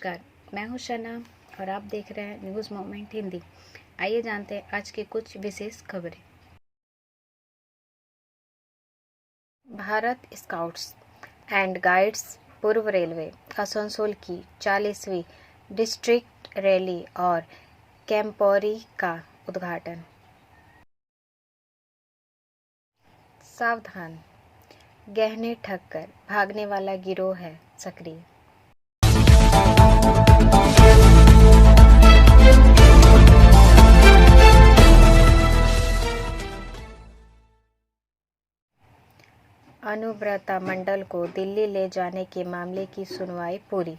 नमस्कार, मैं हूं शना और आप देख रहे हैं न्यूज़ मोमेंट हिंदी। आइए जानते हैं आज की कुछ विशेष खबरें। भारत स्काउट्स एंड गाइड्स पूर्व रेलवे आसनसोल की 40वीं डिस्ट्रिक्ट रैली और कैंपौरी का उद्घाटन। सावधान, गहने ठग कर भागने वाला गिरोह है सक्रिय। अनुव्रता मंडल को दिल्ली ले जाने के मामले की सुनवाई पूरी,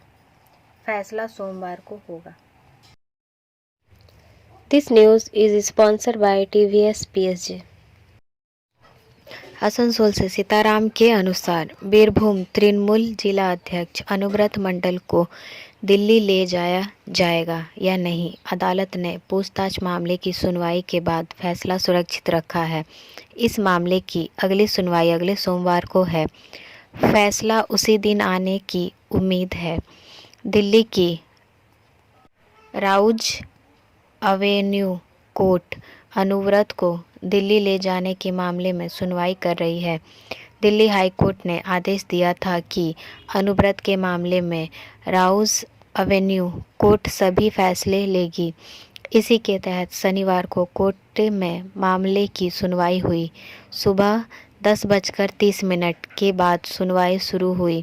फैसला सोमवार को होगा। This news is sponsored by TVS PSG। Asansol से सीताराम के अनुसार बीरभूम तृणमूल जिला अध्यक्ष अनुव्रत मंडल को दिल्ली ले जाया जाएगा या नहीं, अदालत ने पूछताछ मामले की सुनवाई के बाद फैसला सुरक्षित रखा है। इस मामले की अगली सुनवाई अगले सोमवार को है। फैसला उसी दिन आने की उम्मीद है। दिल्ली की राउज एवेन्यू कोर्ट अनुव्रत को दिल्ली ले जाने के मामले में सुनवाई कर रही है। दिल्ली हाई कोर्ट ने आदेश दिया था कि अनुव्रत के मामले में राउज एवेन्यू कोर्ट सभी फैसले लेगी। इसी के तहत शनिवार को कोर्ट में मामले की सुनवाई हुई। सुबह 10:30 के बाद सुनवाई शुरू हुई।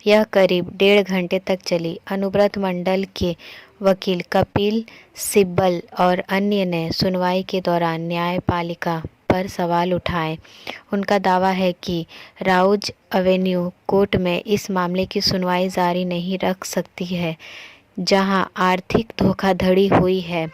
यह करीब 1.5 घंटे तक चली। अनुव्रत मंडल के वकील कपिल सिब्बल और अन्य ने सुनवाई के दौरान न्यायपालिका पर सवाल उठाए। उनका दावा है कि राउज एवेन्यू कोर्ट में इस मामले की सुनवाई जारी नहीं रख सकती है। जहां आर्थिक धोखाधड़ी हुई है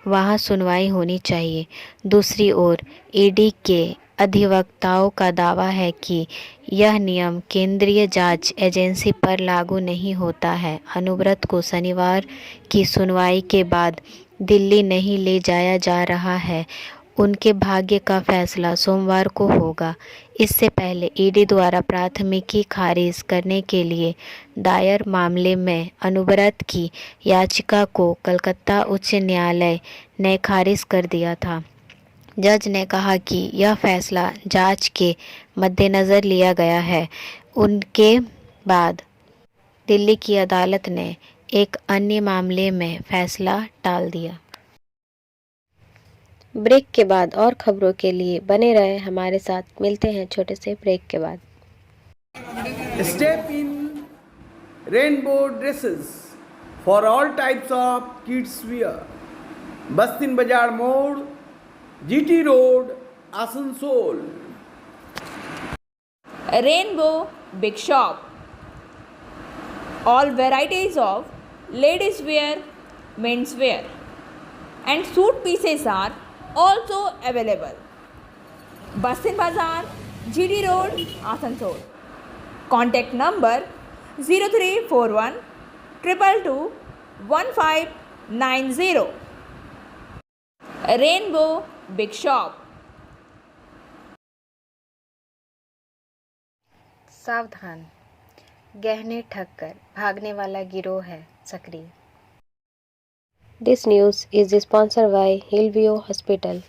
वहां सुनवाई होनी चाहिए। दूसरी ओर ईडी के अधिवक्ताओं का दावा है कि यह नियम केंद्रीय जांच एजेंसी पर लागू नहीं होता है। अनुव्रत को शनिवार की सुनवाई के बाद दिल्ली नहीं ले जाया जा रहा है। उनके भाग्य का फैसला सोमवार को होगा। इससे पहले ईडी द्वारा प्राथमिकी खारिज करने के लिए दायर मामले में अनुव्रत की याचिका को कलकत्ता उच्च न्यायालय ने खारिज कर दिया था। जज ने कहा कि यह फैसला जांच के मद्देनज़र लिया गया है। उनके बाद दिल्ली की अदालत ने एक अन्य मामले में फैसला टाल दिया। ब्रेक के बाद और खबरों के लिए बने रहे हमारे साथ। मिलते हैं छोटे से ब्रेक के बाद। Step in rainbow dresses for all types of kids wear. बस्तिन बाजार मोड़, GT road, Asansol. Rainbow Big Shop. All varieties of ladies wear, men's wear and suit pieces are also available. Bastin Bazaar, GD Road, Asansol. Contact number 0341 222 1590. Rainbow Big Shop. सावधान, गहने ठग कर भागने वाला गिरोह है सक्रिय। This news is sponsored by Hillview Hospital।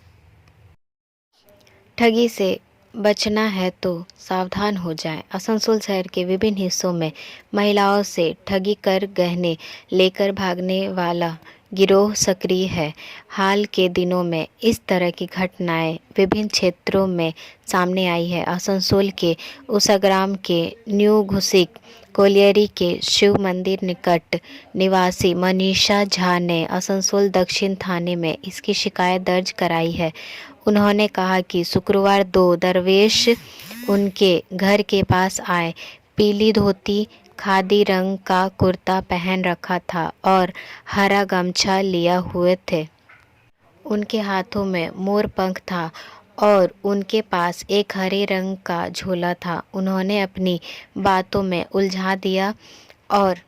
ठगी से बचना है तो सावधान हो जाएं। आसनसोल शहर के विभिन्न हिस्सों में महिलाओं से ठगी कर गहने लेकर भागने वाला गिरोह सक्रिय है। हाल के दिनों में इस तरह की घटनाएं विभिन्न क्षेत्रों में सामने आई है। आसनसोल के उसाग्राम के न्यू घुसिक कोलियरी के शिव मंदिर निकट निवासी मनीषा झा ने आसनसोल दक्षिण थाने में इसकी शिकायत दर्ज कराई है। उन्होंने कहा कि शुक्रवार 2 दरवेश उनके घर के पास आए। पीली धोती, खादी रंग का कुर्ता पहन रखा था और हरा गमछा लिया हुए थे। उनके हाथों में मोर पंख था और उनके पास एक हरे रंग का झोला था। उन्होंने अपनी बातों में उलझा दिया और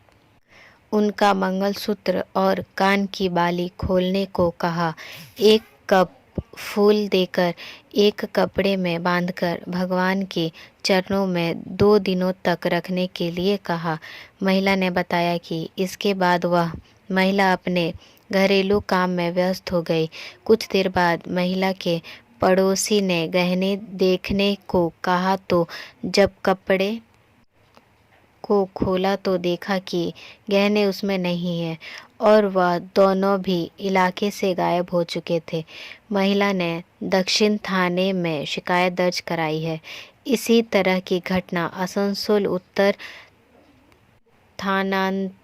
उनका मंगलसूत्र और कान की बाली खोलने को कहा। 1 कप फूल देकर एक कपड़े में बांधकर भगवान के चरणों में 2 दिनों तक रखने के लिए कहा। महिला ने बताया कि इसके बाद वह महिला अपने घरेलू काम में व्यस्त हो गई। कुछ देर बाद महिला के पड़ोसी ने गहने देखने को कहा तो जब कपड़े को खोला तो देखा कि गहने उसमें नहीं है और वह दोनों भी इलाके से गायब हो चुके थे। महिला ने दक्षिण थाने में शिकायत दर्ज कराई है। इसी तरह की घटना आसनसोल उत्तर थानांतर्गत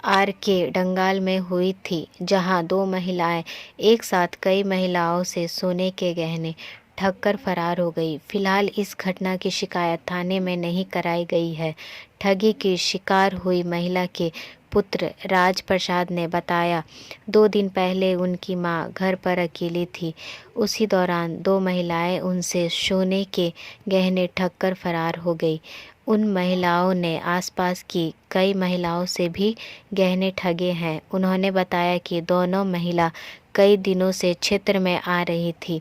आर.के. डंगाल में हुई थी, जहां 2 महिलाएं एक साथ कई महिलाओं से सोने के गहने ठगकर फरार हो गई। फिलहाल इस घटना की शिकायत थाने में नहीं कराई गई है। ठगी की शिकार हुई महिला के पुत्र राज प्रसाद ने बताया, 2 दिन पहले उनकी मां घर पर अकेली थी। उसी दौरान 2 महिलाएं उनसे सोने के गहने ठगकर फरार हो गई। उन महिलाओं ने आसपास की कई महिलाओं से भी गहने ठगे हैं। उन्होंने बताया कि दोनों महिला कई दिनों से क्षेत्र में आ रही थी।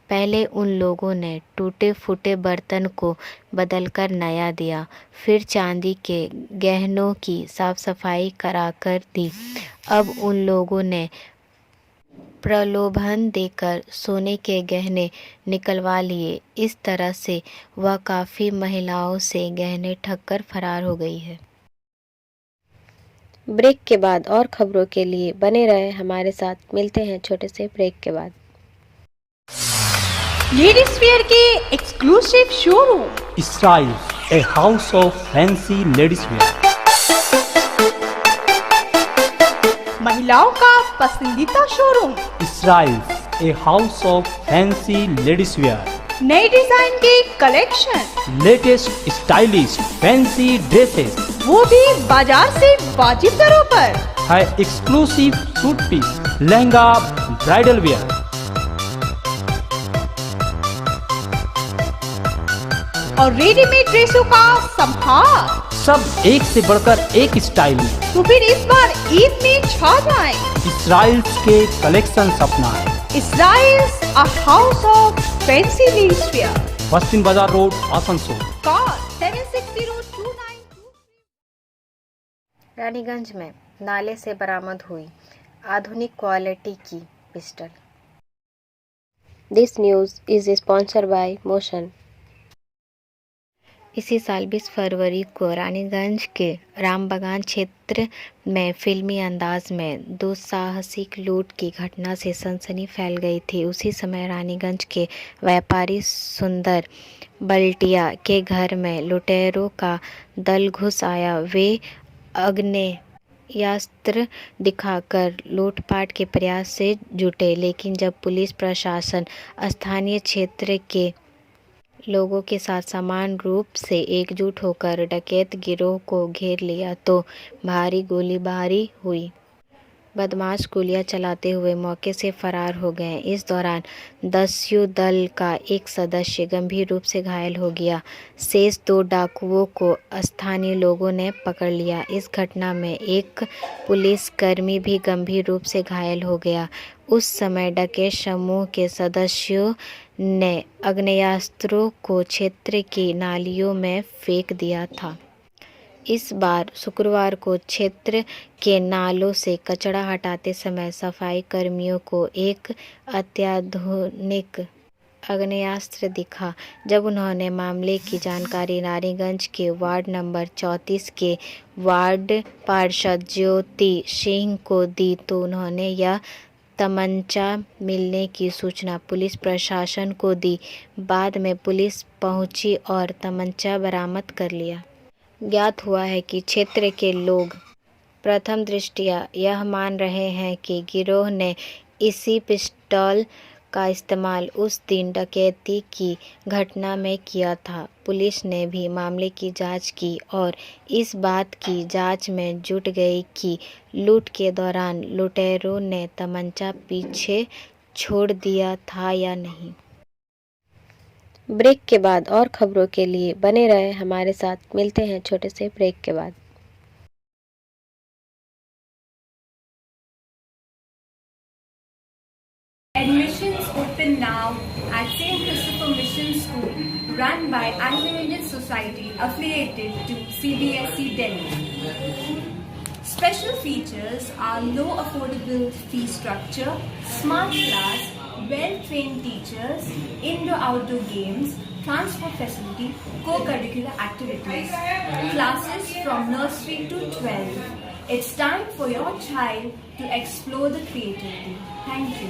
पहले उन लोगों ने टूटे फूटे बर्तन को बदलकर नया दिया, फिर चांदी के गहनों की साफ सफाई कराकर दी। अब उन लोगों ने प्रलोभन देकर सोने के गहने निकलवा लिए। इस तरह से वह काफ़ी महिलाओं से गहने ठगकर फरार हो गई है। ब्रेक के बाद और खबरों के लिए बने रहे हमारे साथ। मिलते हैं छोटे से ब्रेक के बाद। लेडीज वेयर के exclusive showroom Style, a house of fancy ladies wear. महिलाओं का पसंदीदा showroom, Style, a house of fancy ladies wear. नए डिजाइन के collection, Latest stylish fancy dresses वो भी बाजार से वाजिब दरों पर। है exclusive suit piece, lehenga, bridal wear, और रेडीमेड ड्रेसों का संभार। सब एक से बढ़कर एक स्टाइल में। तो फिर इस बार ईद में छा जाएं। Styles के कलेक्शन अपना है। Israel's a house of fancy ladies wear. पश्चिम बाजार रोड, आसनसोल। Call 760292. रानीगंज में नाले से बरामद हुई आधुनिक क्वालिटी की pistol. This news is sponsored by motion. इसी साल 20 फरवरी को रानीगंज के रामबागान क्षेत्र में फिल्मी अंदाज में दुस्साहसिक लूट की घटना से सनसनी फैल गई थी। उसी समय रानीगंज के व्यापारी सुंदर बल्टिया के घर में लुटेरों का दल घुस आया। वे आग्नेयास्त्र दिखाकर लूटपाट के प्रयास से जुटे, लेकिन जब पुलिस प्रशासन स्थानीय क्षेत्र के लोगों के साथ समान रूप से एकजुट होकर डकैत गिरोह को घेर लिया तो भारी गोलीबारी हुई। बदमाश गोलियां चलाते हुए मौके से फरार हो गए। इस दौरान दस्यु दल का एक सदस्य गंभीर रूप से घायल हो गया। शेष 2 डाकुओं को स्थानीय लोगों ने पकड़ लिया। इस घटना में एक पुलिसकर्मी भी गंभीर रूप से घायल हो गया। उस समय डकैत समूह के सदस्यों ने आग्नेयास्त्रों को क्षेत्र की नालियों में फेंक दिया था। इस बार शुक्रवार को क्षेत्र के नालों से कचरा हटाते समय सफाई कर्मियों को एक अत्याधुनिक आग्नेयास्त्र दिखा। जब उन्होंने मामले की जानकारी रानीगंज के वार्ड नंबर 34 के वार्ड पार्षद ज्योति सिंह को दी तो उन्होंने यह तमंचा मिलने की सूचना पुलिस प्रशासन को दी। बाद में पुलिस पहुंची और तमंचा बरामद कर लिया। ज्ञात हुआ है कि क्षेत्र के लोग प्रथम दृष्टया यह मान रहे हैं कि गिरोह ने इसी पिस्टल का इस्तेमाल उस दिन डकैती की घटना में किया था। पुलिस ने भी मामले की जांच की और इस बात की जांच में जुट गई कि लूट के दौरान लुटेरों ने तमंचा पीछे छोड़ दिया था या नहीं। ब्रेक के बाद और खबरों के लिए बने रहे हमारे साथ। मिलते हैं छोटे से ब्रेक के बाद। Admissions open now at St. Christopher Mission School, run by Anglo-Indian Society affiliated to CBSE Delhi. Special features are low affordable fee structure, smart class, well-trained teachers, indoor-outdoor games, transport facility, co-curricular activities, classes from nursery to 12. It's time for your child to explore the creativity. Thank you.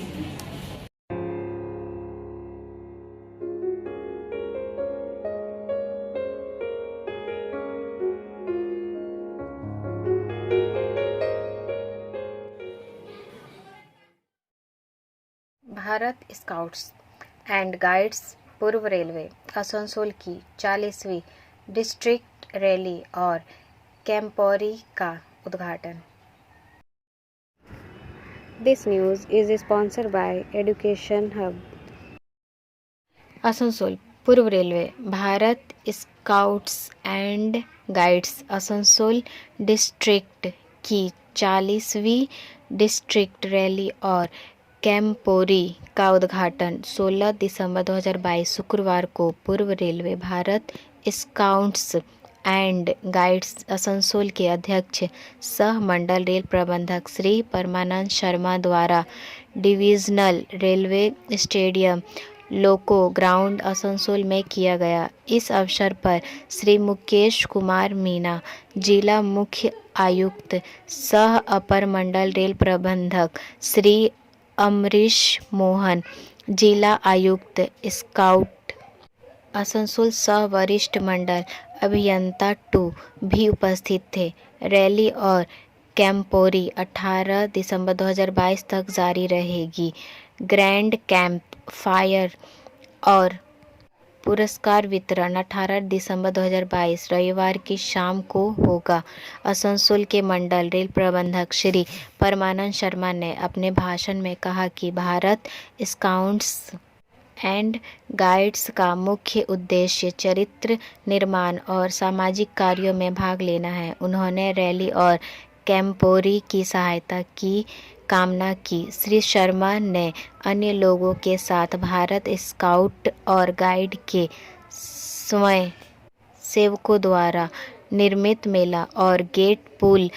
Bharat scouts and guides पूर्व railway Asansol की 40वीं district rally और कैंपौरी का उद्घाटन। This news is sponsored by Education Hub. Asansol पूर्व railway Bharat scouts and guides Asansol district की 40वीं district rally और कैंपौरी का उद्घाटन 16 दिसंबर 2022 शुक्रवार को पूर्व railway Bharat scouts and guides Asansol के अध्यक्ष सह मंडल रेल प्रबंधक श्री परमानंद शर्मा द्वारा डिविजनल रेलवे स्टेडियम लोको ग्राउंड आसनसोल में किया गया। इस अवसर पर श्री मुकेश कुमार मीना, जिला मुख्य आयुक्त सह अपर मंडल रेल प्रबंधक श्री अमरीश मोहन, जिला आयुक्त स्काउट आसनसोल सह वरिष्ठ मंडल अभियंता 2 भी उपस्थित थे। रैली और कैंपौरी 18 दिसंबर 2022 तक जारी रहेगी। ग्रैंड कैंप फायर और पुरस्कार वितरण 18 दिसंबर 2022 रविवार की शाम को होगा। आसनसोल के मंडल रेल प्रबंधक श्री परमानंद शर्मा ने अपने भाषण में कहा कि भारत स्काउट्स एंड गाइड्स का मुख्य उद्देश्य चरित्र निर्माण और सामाजिक कार्यों में भाग लेना है। उन्होंने रैली और कैंपौरी की सहायता की कामना की। श्री शर्मा ने अन्य लोगों के साथ भारत स्काउट और गाइड के स्वयं सेवकों द्वारा निर्मित मेला और गेट पुल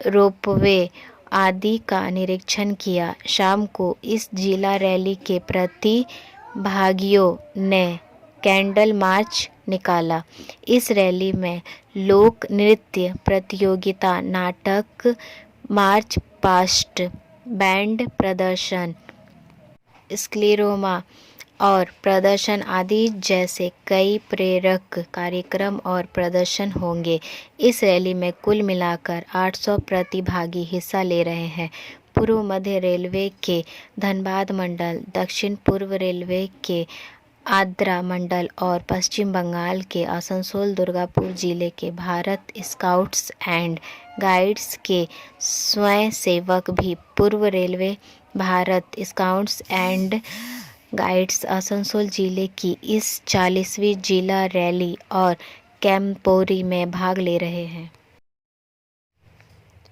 रोपवे आदि का निरीक्षण किया। शाम को इस जिला रैली के प्रतिभागियों ने कैंडल मार्च निकाला। इस रैली में लोक नृत्य प्रतियोगिता, नाटक, मार्च पास्ट, बैंड प्रदर्शन, स्क्लेरोमा और प्रदर्शन आदि जैसे कई प्रेरक कार्यक्रम और प्रदर्शन होंगे। इस रैली में कुल मिलाकर 800 प्रतिभागी हिस्सा ले रहे हैं। पूर्व मध्य रेलवे के धनबाद मंडल, दक्षिण पूर्व रेलवे के आद्रा मंडल और पश्चिम बंगाल के आसनसोल दुर्गापुर जिले के भारत स्काउट्स एंड गाइड्स के स्वयंसेवक भी पूर्व railway Bharat scouts and guides Asansol जिले की इस 40वीं जिला रैली और कैंपौरी में भाग ले रहे हैं।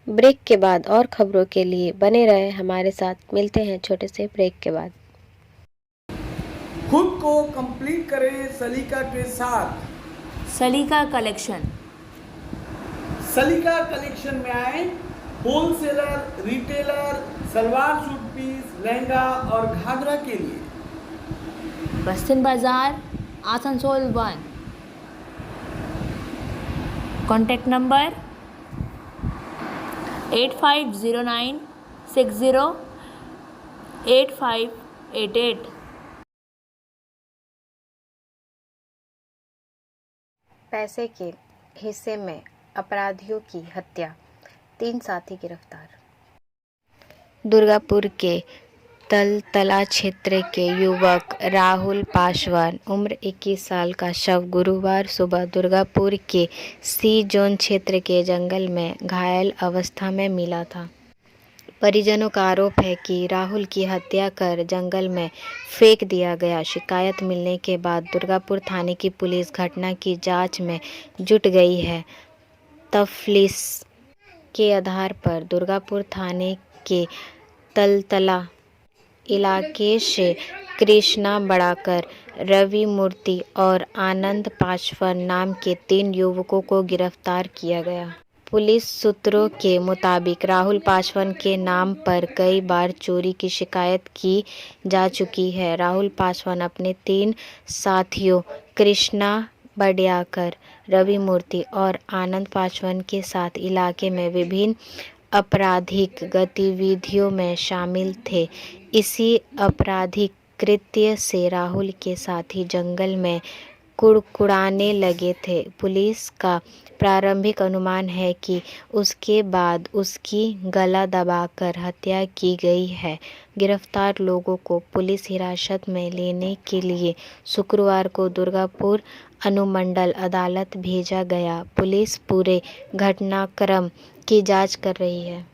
ब्रेक के बाद और खबरों के लिए बने रहे हमारे साथ। मिलते हैं छोटे से ब्रेक के बाद। खुद को कंप्लीट करें सलीका के साथ। सलीका कलेक्शन। सलीका कलेक्शन में आए wholesaler, retailer, salwar suit piece, lehenga और घाघरा के लिए। बस्तिन बाजार, आसनसोल 1। Contact number 8509 60 8588। पैसे के हिस्से में अपराधियों की हत्या, 3 साथी गिरफ्तार। दुर्गापुर के तलतला क्षेत्र के युवक राहुल पासवान उम्र 21 साल का शव गुरुवार सुबह दुर्गापुर के सी जोन क्षेत्र के जंगल में घायल अवस्था में मिला था। परिजनों का आरोप है कि राहुल की हत्या कर जंगल में फेंक दिया गया। शिकायत मिलने के बाद दुर्गापुर थाने की पुलिस घटना की जांच में जुट गई है। तफलीस के आधार पर दुर्गापुर थाने के तलतला इलाके से कृष्णा बड़ाकर, रवि मूर्ति और आनंद पासवान नाम के 3 युवकों को गिरफ्तार किया गया। पुलिस सूत्रों के मुताबिक राहुल पासवान के नाम पर कई बार चोरी की शिकायत की जा चुकी है। राहुल पासवान अपने 3 साथियों कृष्णा बड़याकर, रवि मूर्ति और आनंद पासवान के साथ इलाके में विभिन्न आपराधिक गतिविधियों में शामिल थे। इसी आपराधिक कृत्य से राहुल के साथी जंगल में कुड़कुड़ाने लगे थे। पुलिस का प्रारंभिक अनुमान है कि उसके बाद उसकी गला दबाकर हत्या की गई है। गिरफ्तार लोगों को पुलिस हिरासत में लेने के लिए शुक्रवार को दुर्गापुर अनुमंडल अदालत भेजा गया। पुलिस पूरे घटनाक्रम की जांच कर रही है।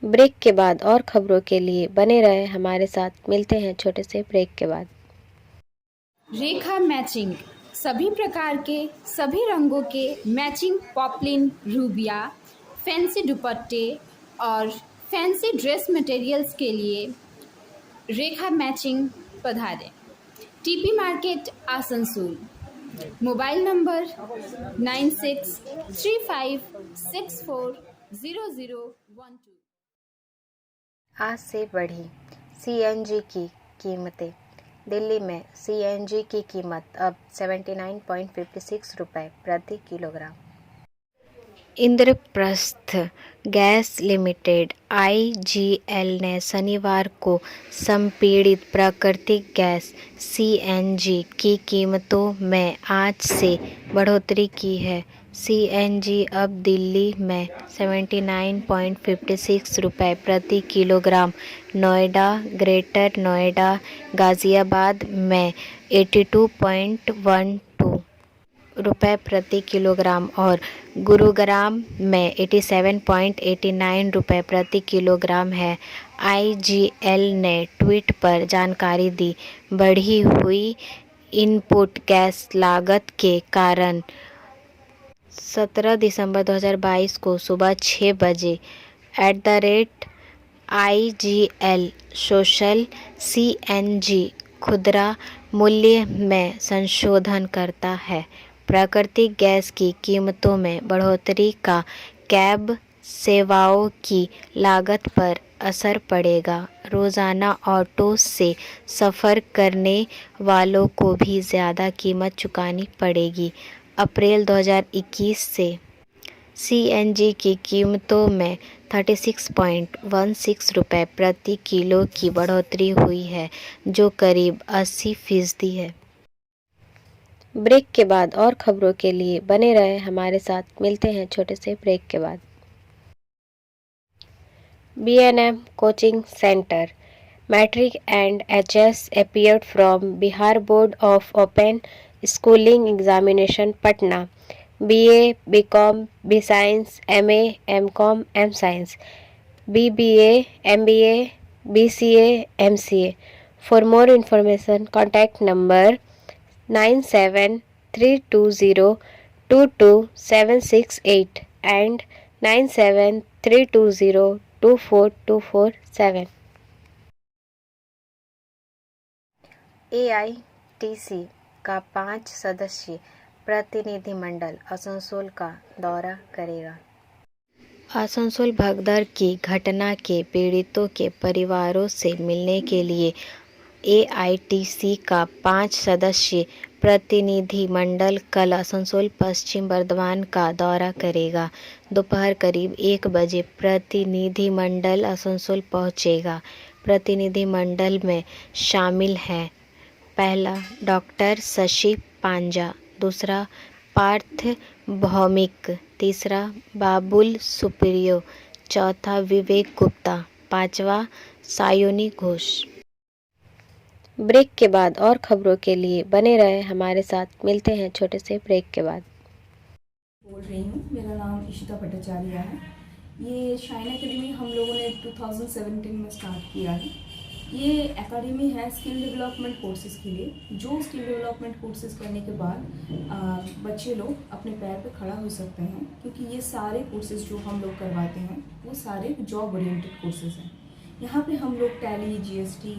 ब्रेक के बाद और खबरों के लिए बने रहे हमारे साथ। मिलते हैं छोटे से ब्रेक के बाद। रेखा मैचिंग, सभी प्रकार के सभी रंगों के मैचिंग पॉपलिन, रूबिया, फैंसी दुपट्टे और फैंसी ड्रेस मटेरियल्स के लिए रेखा मैचिंग पधारें। TP market Asansol. Mobile number 9635640012। आज से बढ़ी सीएनजी की कीमतें। दिल्ली में सीएनजी की कीमत अब 79.56 रुपये प्रति kilogram. Indraprastha gas limited IGL ने शनिवार को संपीड़ित प्राकृतिक गैस CNG की कीमतों में आज से बढ़ोतरी की है। CNG अब दिल्ली में 79.56 रुपये प्रति किलोग्राम, नोएडा, ग्रेटर नोएडा, गाज़ियाबाद में 82.12 रुपये प्रति किलोग्राम और गुरुग्राम में 87.89 रुपये प्रति किलोग्राम है। IGL ने ट्वीट पर जानकारी दी। बढ़ी हुई इनपुट गैस लागत के कारण 17 दिसंबर 2022 को सुबह 6 बजे @IGL सोशल CNG खुदरा मूल्य में संशोधन करता है। प्राकृतिक गैस की कीमतों में बढ़ोतरी का कैब सेवाओं की लागत पर असर पड़ेगा। रोज़ाना ऑटो से सफ़र करने वालों को भी ज़्यादा कीमत चुकानी पड़ेगी। अप्रैल 2021 से CNG की कीमतों में 36.16 रुपये प्रति किलो की बढ़ोतरी हुई है, जो करीब 80% है। ब्रेक के बाद और खबरों के लिए बने रहे हमारे साथ। मिलते हैं छोटे से ब्रेक के बाद। B&M coaching centre matric and HS appeared from Bihar board of open schooling examination Patna. BA, BCom, B-Science, MA, MCom, M-Science, BBA, MBA, BCA, MCA. For more information, contact number 9732022768 and 9732024247. AITC का 5 सदस्यीय प्रतिनिधिमंडल आसनसोल का दौरा करेगा। आसनसोल भगदड़ की घटना के पीड़ितों के परिवारों से मिलने के लिए AITC का 5 सदस्यीय प्रतिनिधिमंडल कल आसनसोल पश्चिम बर्धमान का दौरा करेगा। दोपहर करीब 1 बजे प्रतिनिधिमंडल आसनसोल पहुंचेगा। प्रतिनिधिमंडल में शामिल हैं पहला डॉक्टर शशि पांजा, दूसरा पार्थ भौमिक, तीसरा बाबुल सुप्रियो, चौथा विवेक गुप्ता, पांचवा सायोनी घोष। ब्रेक के बाद और खबरों के लिए बने रहे हमारे साथ। मिलते हैं छोटे से ब्रेक के बाद। बोल रही हूँ, मेरा नाम इशिता भट्टाचार्य है। ये शाइन एकेडमी हम लोगों ने 2017 में स्टार्ट किया है। ये एकेडमी है स्किल डेवलपमेंट कोर्सेज़ के लिए। जो स्किल डेवलपमेंट कोर्सेज़ करने के बाद बच्चे लोग अपने पैर पे खड़ा हो सकते हैं, क्योंकि ये सारे कोर्सेज़ जो हम लोग करवाते हैं वो सारे जॉब ओरिएंटेड कोर्सेज़ हैं। यहाँ पे हम लोग Tally, GST,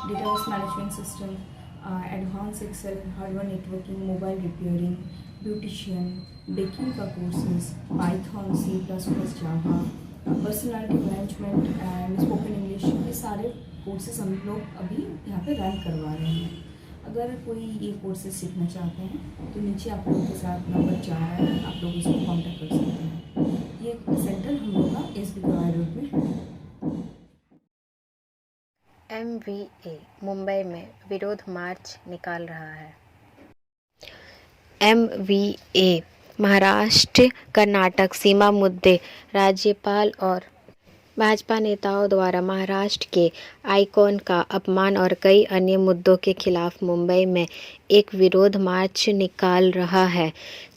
database management system, advance Excel, hardware networking, mobile repairing, beautician, baking का courses, Python, C++, Java, personality management and spoken English, ये सारे कोर्सेज हम लोग अभी यहाँ पे रन करवा रहे हैं। अगर कोई ये कोर्सेज सीखना चाहते हैं तो नीचे आप लोगों के साथ नंबर जा रहा है, आप लोग इसको कांटेक्ट कर सकते हैं। ये सेंटर हम लोग का SB गवाई रोड में है। MVA मुंबई में विरोध मार्च निकाल रहा है। MVA महाराष्ट्र कर्नाटक सीमा मुद्दे, राज्यपाल और भाजपा नेताओं द्वारा महाराष्ट्र के आइकॉन का अपमान और कई अन्य मुद्दों के खिलाफ मुंबई में एक विरोध मार्च निकाल रहा है।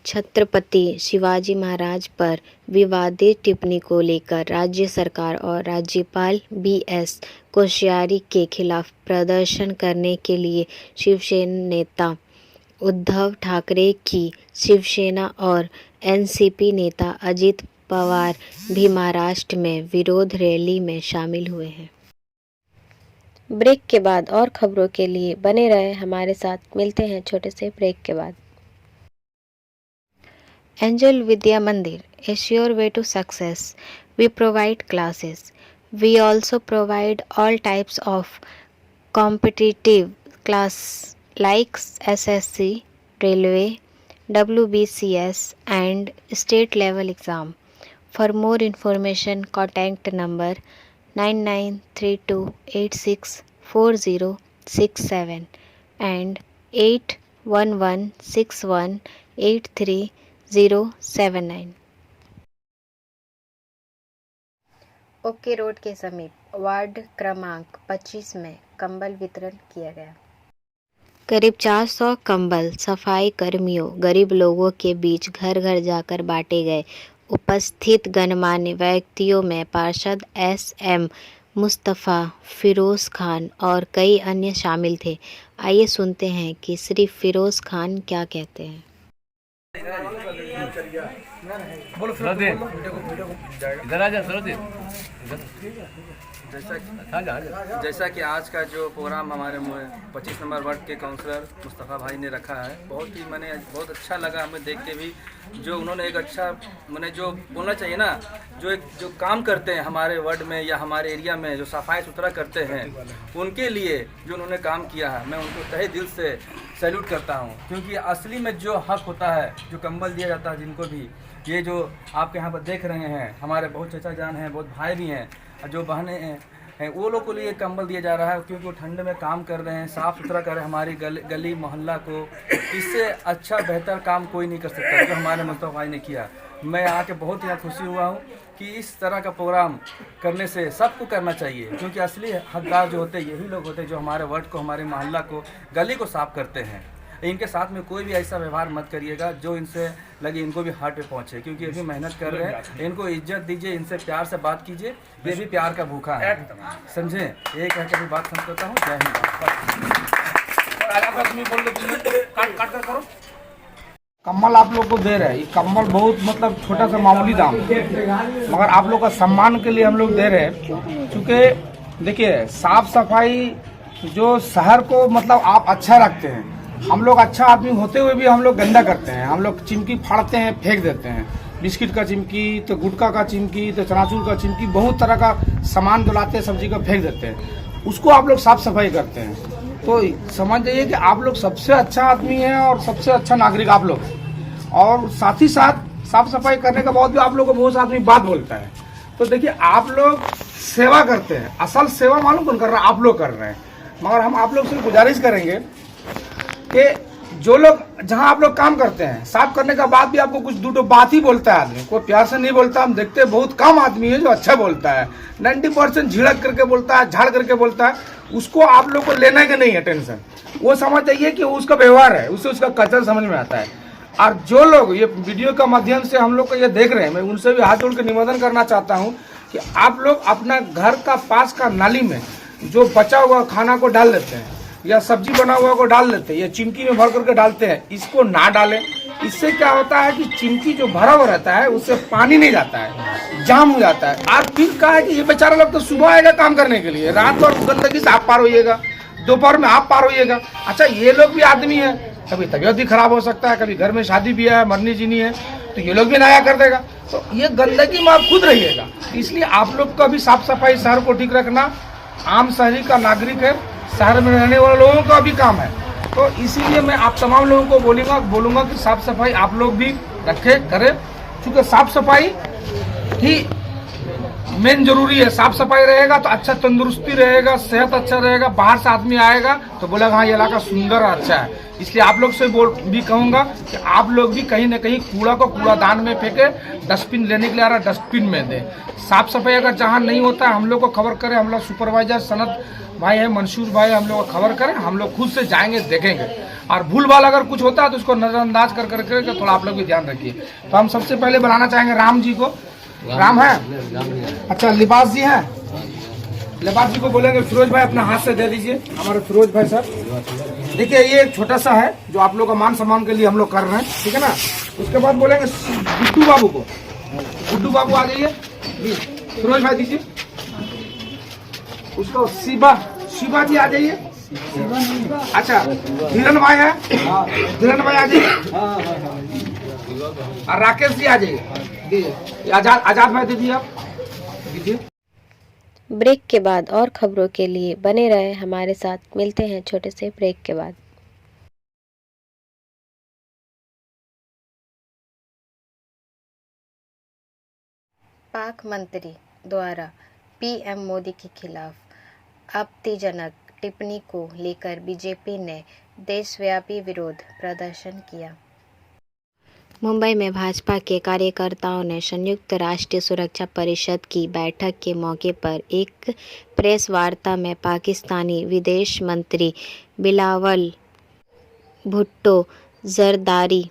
छत्रपति शिवाजी महाराज पर विवादित टिप्पणी को लेकर राज्य सरकार और राज्यपाल BS कोश्यारी के खिलाफ प्रदर्शन करने के लिए शिवसेना नेता उद्धव ठाकरे की शिवसेना और NCP नेता अजित पवार भी महाराष्ट्र में विरोध रैली में शामिल हुए हैं। ब्रेक के बाद और खबरों के लिए बने रहे हमारे साथ। मिलते हैं छोटे से ब्रेक के बाद। Angel Vidya Mandir is your way to success. We provide classes. We also provide all types of competitive class like SSC, Railway, WBCS and state level exam. For more information, contact number 9932864067 and 8116183079. Okay road के समीप ward क्रमांक 25 में कंबल वितरण किया गया। करीब 400 कंबल सफाई कर्मियों गरीब लोगों के बीच घर घर जाकर बांटे गए। उपस्थित गणमान्य व्यक्तियों में पार्षद SM मुस्तफ़ा, फिरोज़ खान और कई अन्य शामिल थे। आइए सुनते हैं कि श्री फिरोज़ खान क्या कहते हैं। जैसा कि आज का जो प्रोग्राम हमारे 25 नंबर वार्ड के काउंसलर मुस्तफ़ा भाई ने रखा है, बहुत अच्छा लगा हमें देख के भी। जो उन्होंने एक अच्छा जो बोलना चाहिए ना, जो काम करते हैं हमारे वार्ड में या हमारे एरिया में, जो सफाई सुथरा करते हैं, उनके लिए जो उन्होंने काम किया है, मैं उनको तहे दिल से सैल्यूट करता हूँ। क्योंकि असली में जो हक होता है, जो कंबल दिया जाता है जिनको भी, ये जो आपके यहाँ पर देख रहे हैं, हमारे बहुत चचा जान हैं, बहुत भाई भी हैं, जो बहनें हैं, वो लोग को लिए कंबल दिया जा रहा है। क्योंकि वो ठंड में काम कर रहे हैं, साफ़ सुथरा कर रहे हैं हमारी गली मोहल्ला को। इससे अच्छा बेहतर काम कोई नहीं कर सकता जो हमारे मुस्तफ़ा भाई ने किया। मैं आके बहुत ही खुशी हुआ हूँ कि इस तरह का प्रोग्राम करने से सबको करना चाहिए। क्योंकि असली हकदार जो होते हैं यही लोग होते हैं, जो हमारे वार्ड को, हमारे मोहल्ला को, गली को साफ़ करते हैं। इनके साथ में कोई भी ऐसा व्यवहार मत करिएगा जो इनसे लगे इनको भी हार्ट पे पहुंचे। क्योंकि ये भी मेहनत कर रहे हैं, इनको इज्जत दीजिए, इनसे प्यार से बात कीजिए। ये भी प्यार का भूखा है, समझे। एक कह के भी बात समझ करता हूँ। जय हिंद। कम्बल आप लोग को दे रहे हैं, ये कम्बल बहुत मतलब छोटा सा मामूली दाम, मगर आप लोग का सम्मान के लिए हम लोग दे रहे हैं। क्योंकि देखिए, साफ सफाई जो शहर को मतलब आप अच्छा रखते हैं। हम लोग अच्छा आदमी होते हुए भी हम लोग गंदा करते हैं। हम लोग चिमकी फाड़ते हैं, फेंक देते हैं। बिस्किट का चिमकी, तो गुटखा का चिमकी, तो चनाचूर का चिमकी, बहुत तरह का सामान जो लाते हैं सब्जी का फेंक देते हैं। उसको आप लोग साफ सफाई करते हैं। तो समझ जाइए कि आप लोग सबसे अच्छा आदमी है और सबसे अच्छा नागरिक आप लोग हैं। और साथ ही साथ साफ सफाई करने के बाद भी आप लोग को बहुत सा आदमी बात बोलता है। तो देखिए, आप लोग सेवा करते हैं। असल सेवा मालूम कौन कर रहा है? आप लोग कर रहे हैं। मगर हम आप लोग से गुजारिश करेंगे कि जो लोग जहां आप लोग काम करते हैं, साफ करने के बाद भी आपको कुछ दो बात ही बोलता है आदमी, कोई प्यार से नहीं बोलता। हम देखते हैं बहुत कम आदमी है जो अच्छा बोलता है। 90% झिड़क करके बोलता है, झाड़ करके बोलता है। उसको आप लोग को लेना के नहीं है टेंशन। वो समझ जाइए कि उसका व्यवहार है, उसे उसका कल्चर समझ में आता है। और जो लोग ये वीडियो के माध्यम से हम लोग को ये देख रहे हैं, मैं उनसे भी हाथ जोड़ के निवेदन करना चाहता हूँ कि आप लोग अपना घर का पास का नाली में जो बचा हुआ खाना को डाल देते हैं, या सब्जी बना हुआ को डाल लेते हैं या चिमकी में भर करके डालते हैं, इसको ना डालें। इससे क्या होता है कि चिमकी जो भरा हुआ रहता है उससे पानी नहीं जाता है, जाम हो जाता है। और फिर कहा है कि ये बेचारा लोग तो सुबह आएगा काम करने के लिए, रात भर गंदगी से आप पार होइएगा, दोपहर में आप पार होइएगा। अच्छा, ये लोग भी आदमी है, कभी तबीयत भी खराब हो सकता है, कभी घर में शादी भी है, मरनी जीनी है, तो ये लोग भी नया कर देगा। तो ये गंदगी में आप खुद रहिएगा। इसलिए आप लोग का भी साफ सफाई, शहर को ठीक रखना आम शहरी का नागरिक है, शहर में रहने वाले लोगों का भी काम है। तो इसीलिए मैं आप तमाम लोगों को बोलूँगा कि साफ सफाई आप लोग भी रखें, करें, क्योंकि साफ सफाई ही मेन जरूरी है। साफ सफाई रहेगा तो अच्छा तंदुरुस्ती रहेगा, सेहत अच्छा रहेगा, बाहर से आदमी आएगा तो बोलेगा हाँ ये इलाका सुंदर और अच्छा है। इसलिए आप लोग से भी कहूँगा कि आप लोग भी कहीं न कहीं कूड़ा को कूड़ादान में फेंके, डस्टबिन लेने के लिए आ रहा है डस्टबिन में दें। साफ सफाई अगर जहाँ नहीं होता है हम लोग को खबर करें, हम लोग सुपरवाइजर सनत भाई है, मंशूर भाई, हम लोग को खबर करें, हम लोग खुद से जाएंगे, देखेंगे। और भूल भाल अगर कुछ होता है तो उसको नजरअंदाज कर करके थोड़ा आप लोग भी ध्यान रखिए। तो हम सबसे पहले बुलाना चाहेंगे राम जी को। राम है? अच्छा, लिबास जी हैं? लिबास जी को बोलेंगे फिरोज भाई अपना हाथ से दे दीजिए, हमारे फिरोज भाई सर। देखिए ये एक छोटा सा है जो आप लोग का मान सम्मान के लिए हम लोग कर रहे हैं, ठीक है ना। उसके बाद बोलेंगे गुड्डू बाबू को। गुड्डू बाबू आ जाइए, फिरोज भाई दीजिए उसको। शिवा जी आ जाइए। अच्छा, धीरन भाई है, धीरन भाई आ जाइए। और राकेश जी आ जाइए। आजाद भाई दीजिए, आप दीजिए। ब्रेक के बाद और खबरों के लिए बने रहे हमारे साथ। मिलते हैं छोटे से ब्रेक के बाद। पाक मंत्री द्वारा पीएम मोदी के खिलाफ आपत्तिजनक टिप्पणी को लेकर बीजेपी ने देशव्यापी विरोध प्रदर्शन किया। मुंबई में भाजपा के कार्यकर्ताओं ने संयुक्त राष्ट्र सुरक्षा परिषद की बैठक के मौके पर एक प्रेस वार्ता में पाकिस्तानी विदेश मंत्री बिलावल भुट्टो जरदारी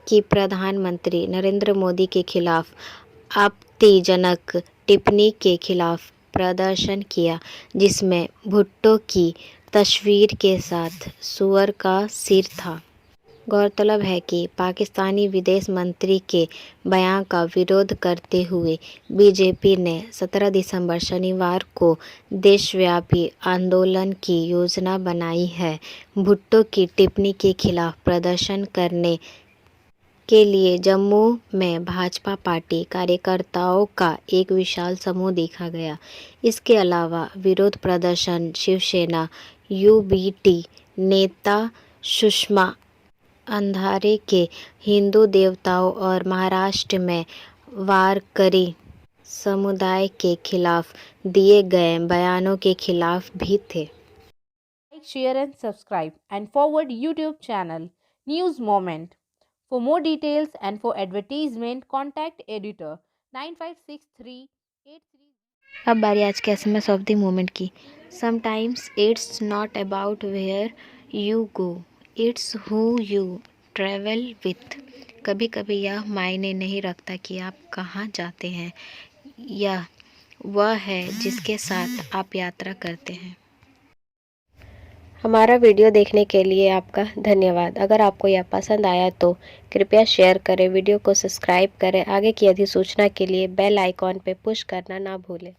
की प्रधानमंत्री नरेंद्र मोदी के खिलाफ आपत्तिजनक टिप्पणी के खिलाफ प्रदर्शन किया, जिसमें भुट्टो की तस्वीर के साथ सूअर का सिर था। गौरतलब है कि पाकिस्तानी विदेश मंत्री के बयान का विरोध करते हुए बीजेपी ने 17 दिसंबर शनिवार को देशव्यापी आंदोलन की योजना बनाई है। भुट्टो की टिप्पणी के खिलाफ प्रदर्शन करने के लिए जम्मू में भाजपा पार्टी कार्यकर्ताओं का एक विशाल समूह देखा गया। इसके अलावा विरोध प्रदर्शन शिवसेना यूबीटी नेता सुषमा अंधारे के हिंदू देवताओं और महाराष्ट्र में वारकरी समुदाय के खिलाफ दिए गए बयानों के खिलाफ भी थे। Like, share and subscribe and forward YouTube channel News Moment. For more details and for advertisement, contact editor 956383. अब बारी आज के SMS ऑफ द मोमेंट की। Sometimes it's not about where you go, it's who you travel with. कभी कभी यह मायने नहीं रखता कि आप कहाँ जाते हैं, यह वह है जिसके साथ आप यात्रा करते हैं। हमारा वीडियो देखने के लिए आपका धन्यवाद। अगर आपको यह पसंद आया तो कृपया शेयर करें, वीडियो को सब्सक्राइब करें। आगे की अधिसूचना के लिए बेल आइकॉन पर पुश करना ना भूलें।